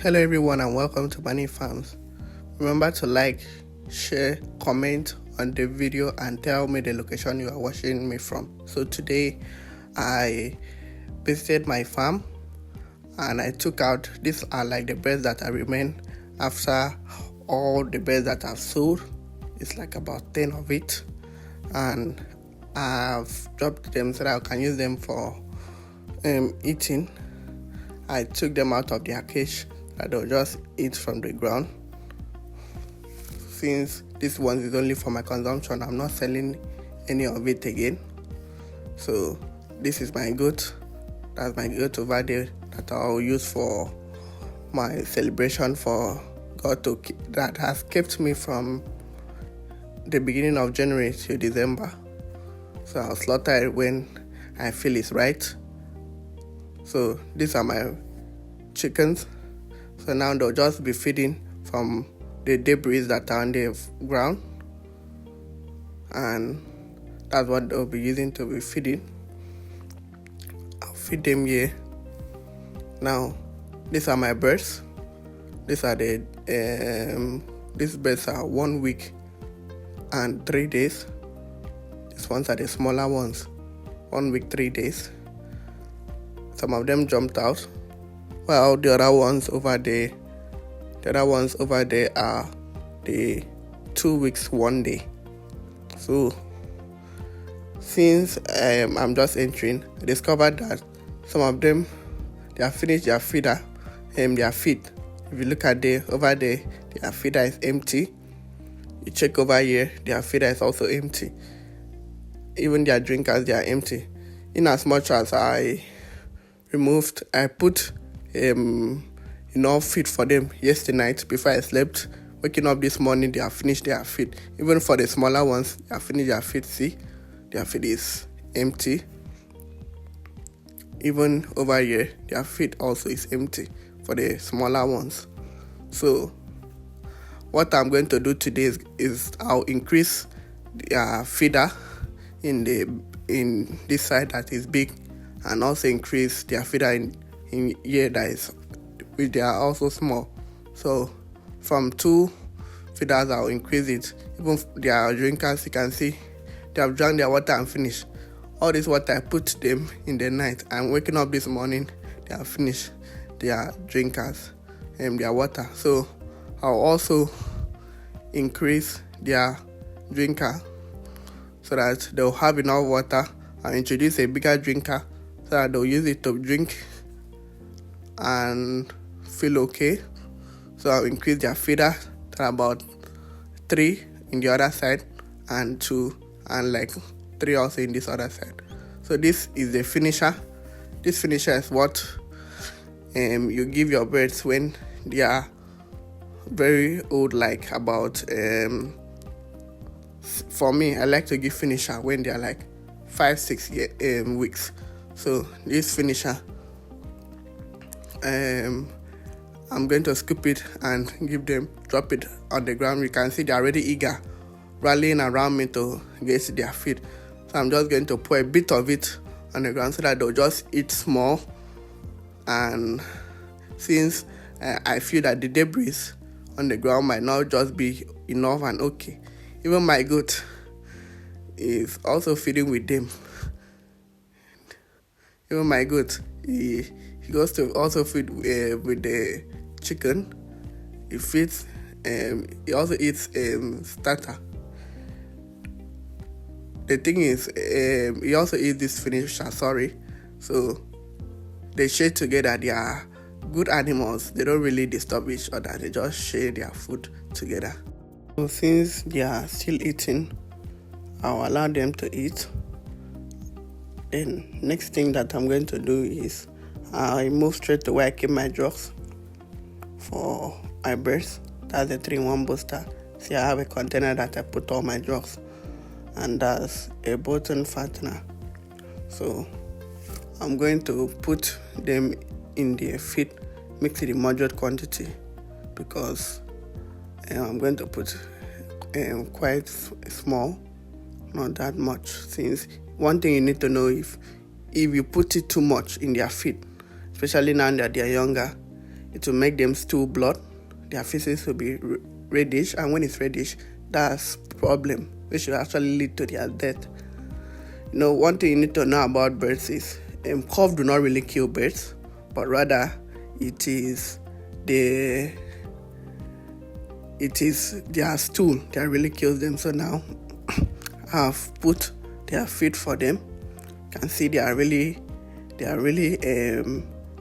Hello everyone and welcome to Bunny Farms. Remember to like, share, comment on the video and tell me the location you are watching me from. So today I visited my farm and I took out, these are like the birds that I remain after all the birds that I've sold. It's like about 10 of it, and I've dropped them so that I can use them for eating. I took them out of their cage that they'll just eat from the ground. Since this one is only for my consumption, I'm not selling any of it again. So this is my goat. That's my goat over there that I'll use for my celebration for God that has kept me from the beginning of January to December. So I'll slaughter it when I feel it's right. So these are my chickens. So now they'll just be feeding from the debris that are on the ground, and that's what they'll be using to be feeding. I'll feed them here. Now, these are my birds. These are these birds are 1 week and 3 days. These ones are the smaller ones, 1 week, 3 days. Some of them jumped out. Well, the other ones over there are the 2 weeks, 1 day. So since I'm just entering, I discovered that some of them, they have finished their feeder and their feed. If you look at over there, their feeder is empty. You check over here, their feeder is also empty. Even their drinkers, they are empty. In as much as I put enough feed for them yesterday night before I slept. Waking up this morning, they have finished their feed. Even for the smaller ones, they have finished their feed. See, their feed is empty. Even over here, their feed also is empty for the smaller ones. So what I'm going to do today is I'll increase their feeder in this side that is big, and also increase their feeder in here that is, which they are also small. So from 2 feeders, I'll increase it. Even their drinkers, you can see they have drunk their water and finished. All this water, I put them in the night. I'm waking up this morning, they have finished their drinkers and their water. So I'll also increase their drinker so that they'll have enough water. I'll introduce a bigger drinker so that they'll use it to drink and feel okay. So I'll increase their feeder to about 3 in the other side and 2 and like 3 also in this other side. So this is the finisher. This finisher is what you give your birds when they are very old, like about for me, I like to give finisher when they are like 5-6 weeks. So this finisher, I'm going to scoop it and drop it on the ground. You can see they're already eager, rallying around me to get their feed. So I'm just going to pour a bit of it on the ground so that they'll just eat small. And since I feel that the debris on the ground might not just be enough and okay, even my goat is also feeding with them. Even my goat, he goes to also feed with the chicken. He feeds, he also eats starter. The thing is, he also eats this finisher, So they share together. They are good animals. They don't really disturb each other. They just share their food together. So since they are still eating, I'll allow them to eat. Then next thing that I'm going to do is I move straight to where I keep my drugs for my birds. That's the 3-in-1 booster. See, I have a container that I put all my drugs, and that's a button fattener. So I'm going to put them in the feed, mix it in moderate quantity, because I'm going to put quite small, not that much. Since one thing you need to know, if you put it too much in their feed, especially now that they are younger, it will make them stool blood. Their feces will be reddish, and when it's reddish, that's problem, which will actually lead to their death. One thing you need to know about birds is cough do not really kill birds, but rather it is their stool that really kills them. So now I've put their feed for them. You can see they are really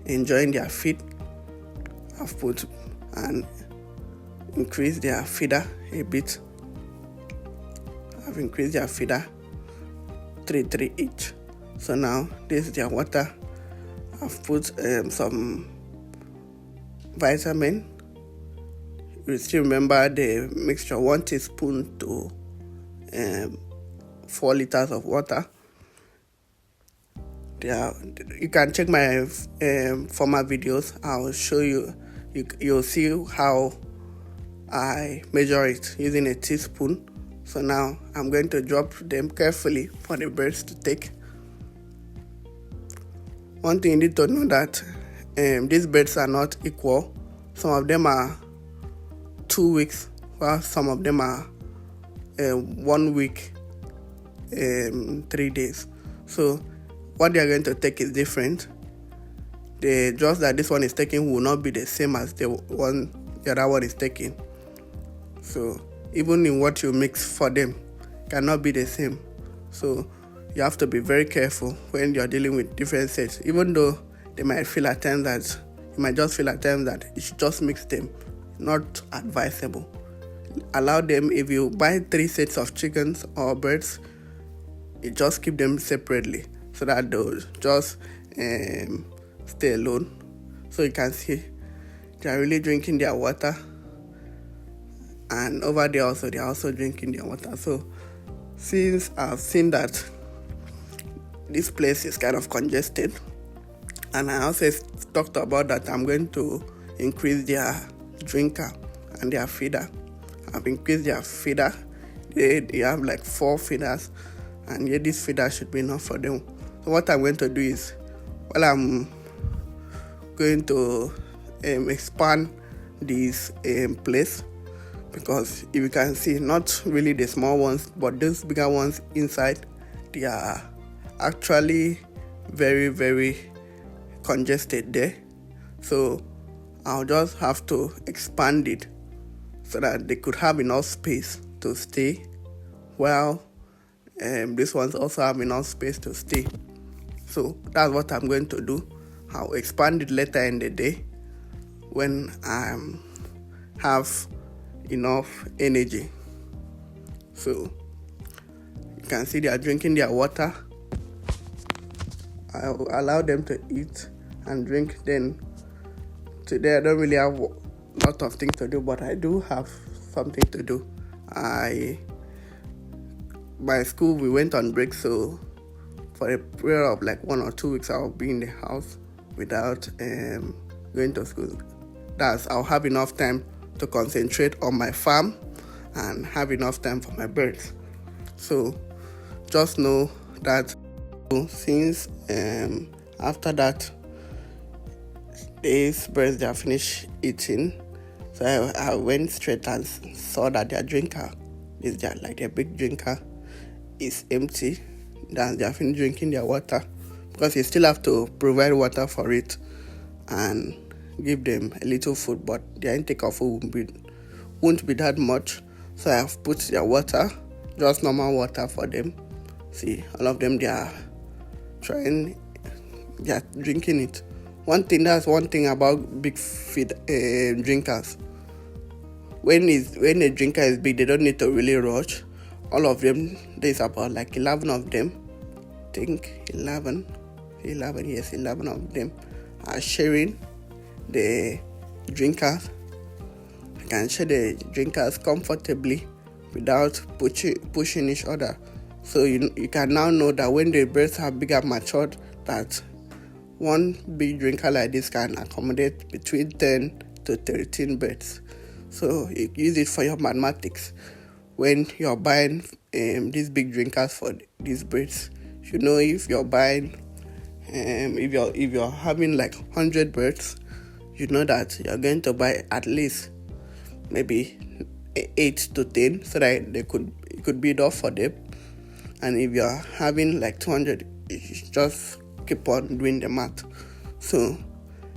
enjoying their feed. I've put and increased their feeder a bit. I've increased their feeder 3 each. So now this is their water. I've put some vitamin. You still remember the mixture, 1 teaspoon to 4 liters of water. You can check my former videos. I'll show you. You'll see how I measure it using a teaspoon. So now I'm going to drop them carefully for the birds to take. One thing you need to know that these birds are not equal. Some of them are 2 weeks, while some of them are 1 week, 3 days. So what they are going to take is different. The drugs that this one is taking will not be the same as the other one is taking. So even in what you mix for them cannot be the same. So you have to be very careful when you're dealing with different sets. Even though you might just feel at times that you should just mix them. Not advisable. Allow them, if you buy 3 sets of chickens or birds, you just keep them separately so that they'll just stay alone. So you can see they are really drinking their water, and over there also they are also drinking their water. So since I've seen that this place is kind of congested, and I also talked about that I'm going to increase their drinker and their feeder. I've increased their feeder. They have like 4 feeders, and yet this feeder should be enough for them. So what I'm going to do is, I'm going to expand this place, because if you can see, not really the small ones, but those bigger ones inside, they are actually very, very congested there. So I'll just have to expand it so that they could have enough space to stay, while these ones also have enough space to stay. So that's what I'm going to do. I'll expand it later in the day when I have enough energy. So you can see they are drinking their water. I'll allow them to eat and drink. Then today I don't really have a lot of things to do, but I do have something to do. My school, we went on break, so for a period of like 1 or 2 weeks I'll be in the house without going to school. I'll have enough time to concentrate on my farm and have enough time for my birds. So just know that since after that these birds, they are finished eating, so I went straight and saw that their drinker is their big drinker is empty. That they are finished drinking their water, because you still have to provide water for it and give them a little food, but their intake of food won't be that much. So I have put their water, just normal water for them. See, all of them, they are drinking it. One thing about big feed drinkers. When a drinker is big, they don't need to really rush. All of them, there's about like 11 of them. I think 11 of them are sharing the drinkers. You can share the drinkers comfortably without pushing each other. So you can now know that when the birds are big and matured, that one big drinker like this can accommodate between 10 to 13 birds. So you use it for your mathematics. When you're buying these big drinkers for these birds, you know, if you're buying, if you're having like 100 birds, you know that you're going to buy at least maybe 8 to 10 so that it could be enough for them. And if you're having like 200, you just keep on doing the math. So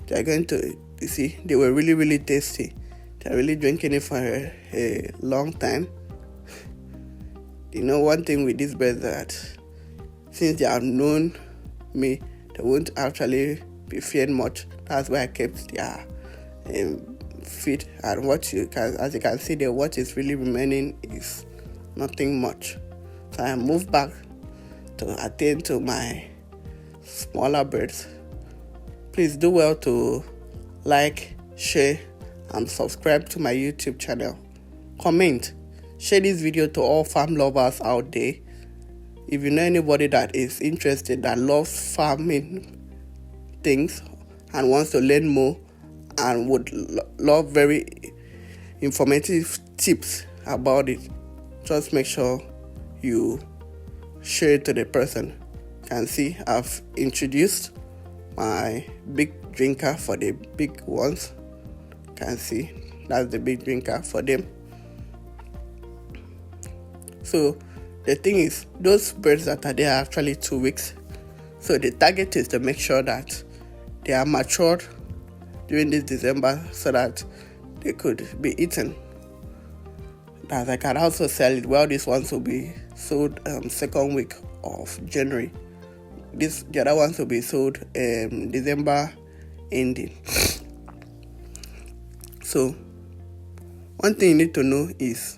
they're going to, you see, they were really, really tasty. They're really drinking it for a long time. You know, one thing with these birds that since they have known me, they won't actually be feared much. That's why I kept their feed. And as you can see, there, what is really remaining is nothing much. So I moved back to attend to my smaller birds. Please do well to like, share, and subscribe to my YouTube channel. Comment, share this video to all farm lovers out there. If you know anybody that is interested, that loves farming things and wants to learn more and would love very informative tips about it, just make sure you share it to the person. You can see I've introduced my big drinker for the big ones. You can see that's the big drinker for them. So the thing is, those birds that are there are actually 2 weeks. So the target is to make sure that they are matured during this December so that they could be eaten. That I can also sell it. Well, these ones will be sold second week of January. The other ones will be sold December ending. So one thing you need to know is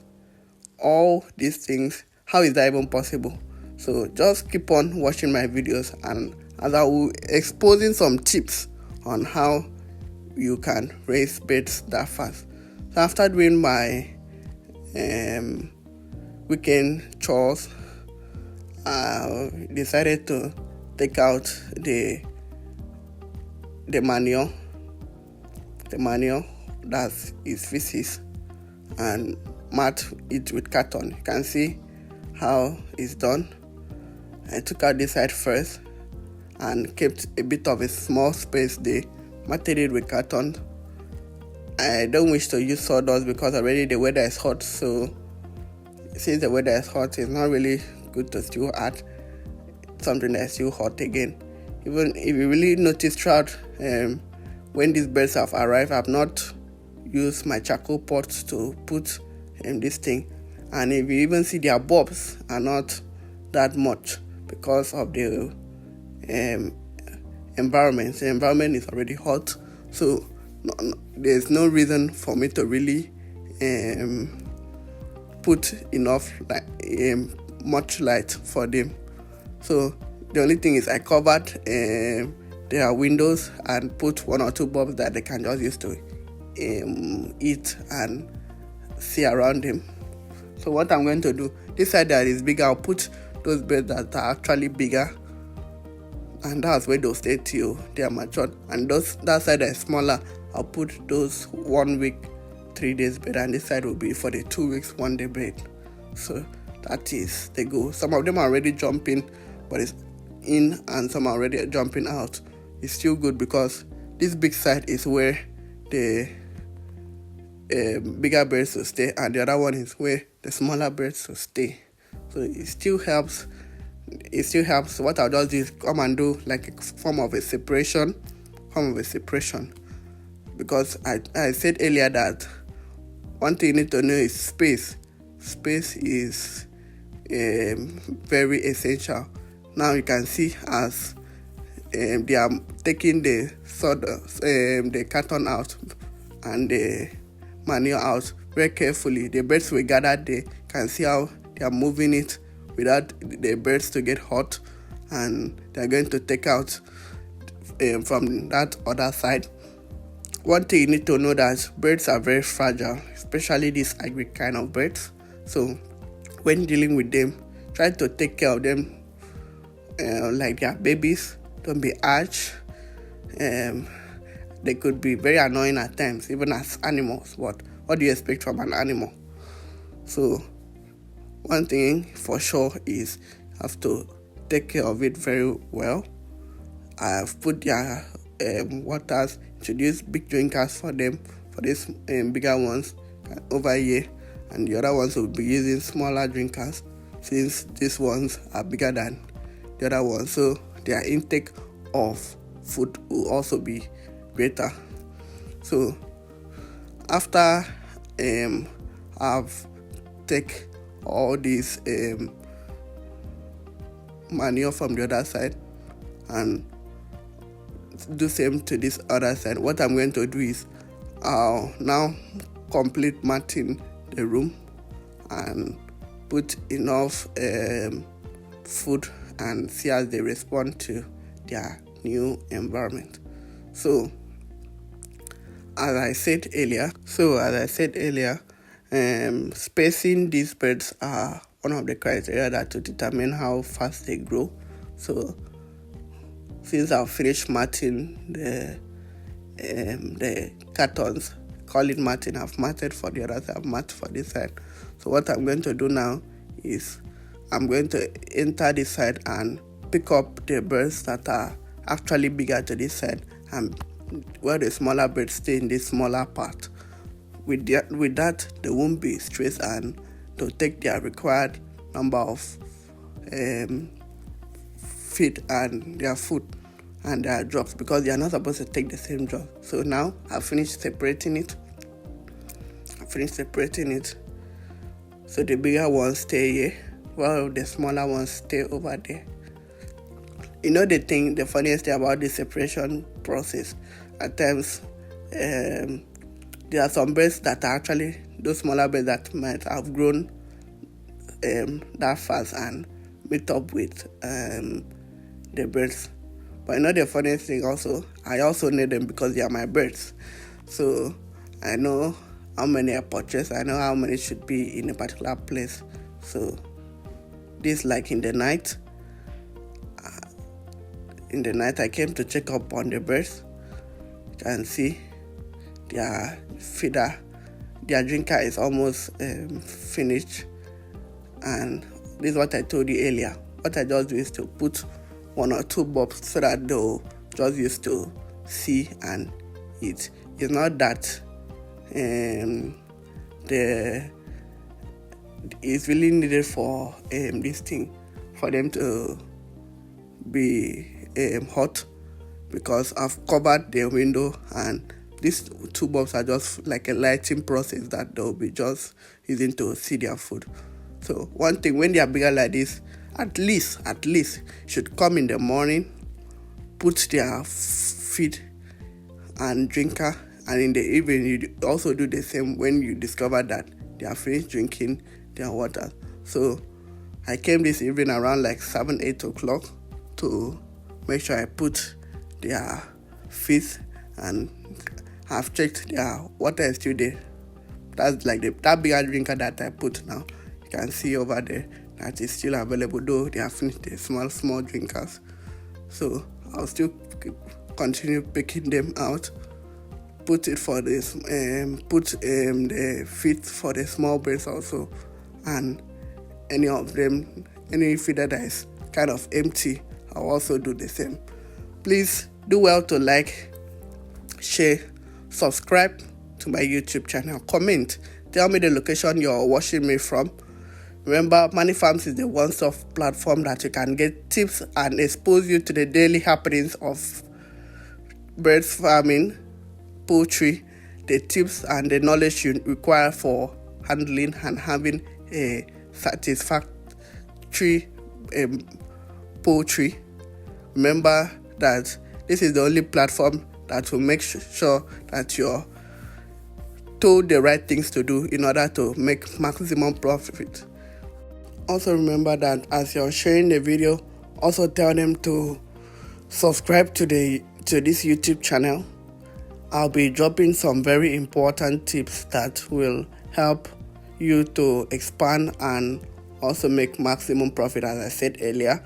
all these things, how is that even possible? So just keep on watching my videos, and as I will exposing some tips on how you can raise birds that fast. So after doing my weekend chores, I decided to take out the manure that is feces and mat it with carton. You can see how it's done. I took out this side first and kept a bit of a small space there, matted it with carton. I don't wish to use sawdust because already the weather is hot, so since the weather is hot, it's not really good to still add something that's still hot again. Even if you really notice throughout when these birds have arrived, I've not used my charcoal pots to put this thing. And if you even see their bulbs are not that much because of the environment. The environment is already hot, so there's no reason for me to really put enough much light for them. So the only thing is I covered their windows and put 1 or 2 bulbs that they can just use to eat and see around them. So what I'm going to do, this side that is bigger, I'll put those birds that are actually bigger, and that's where they'll stay till they are matured. And that side that is smaller, I'll put those 1 week 3 days bed, and this side will be for the 2 weeks 1 day bed. So that is the goal. Some of them are already jumping, but it's in, and some are already jumping out. It's still good because this big side is where the bigger birds will stay, and the other one is where the smaller birds will stay. So it still helps. What I'll just do is come and do like a form of a separation, because I said earlier that one thing you need to know is space. Space is very essential. Now you can see as they are taking the the carton out and the manure out very carefully. The birds will gather there. You can see how they are moving it without the birds to get hot, and they are going to take out from that other side. One thing you need to know that birds are very fragile, especially these hybrid kind of birds. So when dealing with them, try to take care of them like they are babies. Don't be harsh. They could be very annoying at times, even as animals. But what do you expect from an animal? So one thing for sure is you have to take care of it very well. I've put their waters introduce big drinkers for them, for these bigger ones over here, and the other ones will be using smaller drinkers since these ones are bigger than the other ones, so their intake of food will also be greater. So after I've take all these manure from the other side and do same to this other side, what I'm going to do is I'll now complete matting the room and put enough food and see as they respond to their new environment. So as I said earlier, spacing these birds are one of the criteria that to determine how fast they grow. So since I've finished matting the cartons, call it matting, I've matted for the other side, I've matted for this side. So what I'm going to do now is I'm going to enter this side and pick up the birds that are actually bigger to this side, and where the smaller birds stay in this smaller part. With that, they won't be stressed and they'll take their required number of feed and their food and their drops, because they are not supposed to take the same drop. So now I've finished separating it. So the bigger ones stay here while the smaller ones stay over there. You know the funniest thing about this separation process, at times there are some birds that are actually those smaller birds that might have grown that fast and meet up with the birds. But you know the funniest thing also, I also know them because they are my birds. So I know how many I purchased, I know how many should be in a particular place. So this, like in the night I came to check up on the birds. You can see their feeder, their drinker is almost finished, and this is what I told you earlier. What I just do is to put 1 or 2 bulbs so that they'll just use to see and eat. It's not that it's really needed for this thing for them to be hot, because I've covered the window and these 2 bulbs are just like a lighting process that they'll be just using to see their food. So one thing, when they are bigger like this, at least should come in the morning, put their feed and drinker, and in the evening you also do the same when you discover that they are finished drinking their water. So I came this evening around like 7-8 o'clock to make sure I put their feed, and I've checked their water is still there. That's like that bigger drinker that I put now. You can see over there that is still available, though they have finished the small drinkers. So I'll still continue picking them out, put it for this, put the feed for the small birds also, and any feeder that is kind of empty, I'll also do the same. Please do well to like, share, subscribe to my YouTube channel, comment, tell me the location you're watching me from. Remember, Money Farms is the one-stop platform that you can get tips and expose you to the daily happenings of birds farming, poultry, the tips and the knowledge you require for handling and having a satisfactory poultry. Remember that this is the only platform that will make sure that you're told the right things to do in order to make maximum profit. Also remember that as you're sharing the video, also tell them to subscribe to this YouTube channel. I'll be dropping some very important tips that will help you to expand and also make maximum profit, as I said earlier.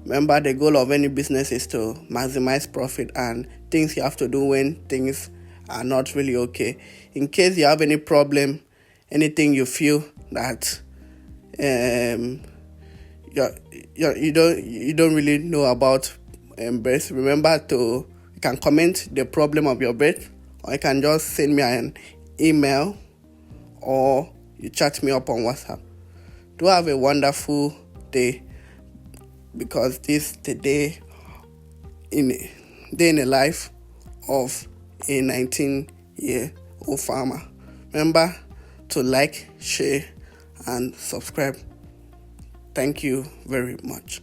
Remember, the goal of any business is to maximize profit, and things you have to do when things are not really okay. In case you have any problem, anything you feel that you don't really know about birds, remember you can comment the problem of your bird, or you can just send me an email, or you chat me up on WhatsApp. Do have a wonderful day, because this is the day in the life of a 19-year-old farmer. Remember to like, share, and subscribe. Thank you very much.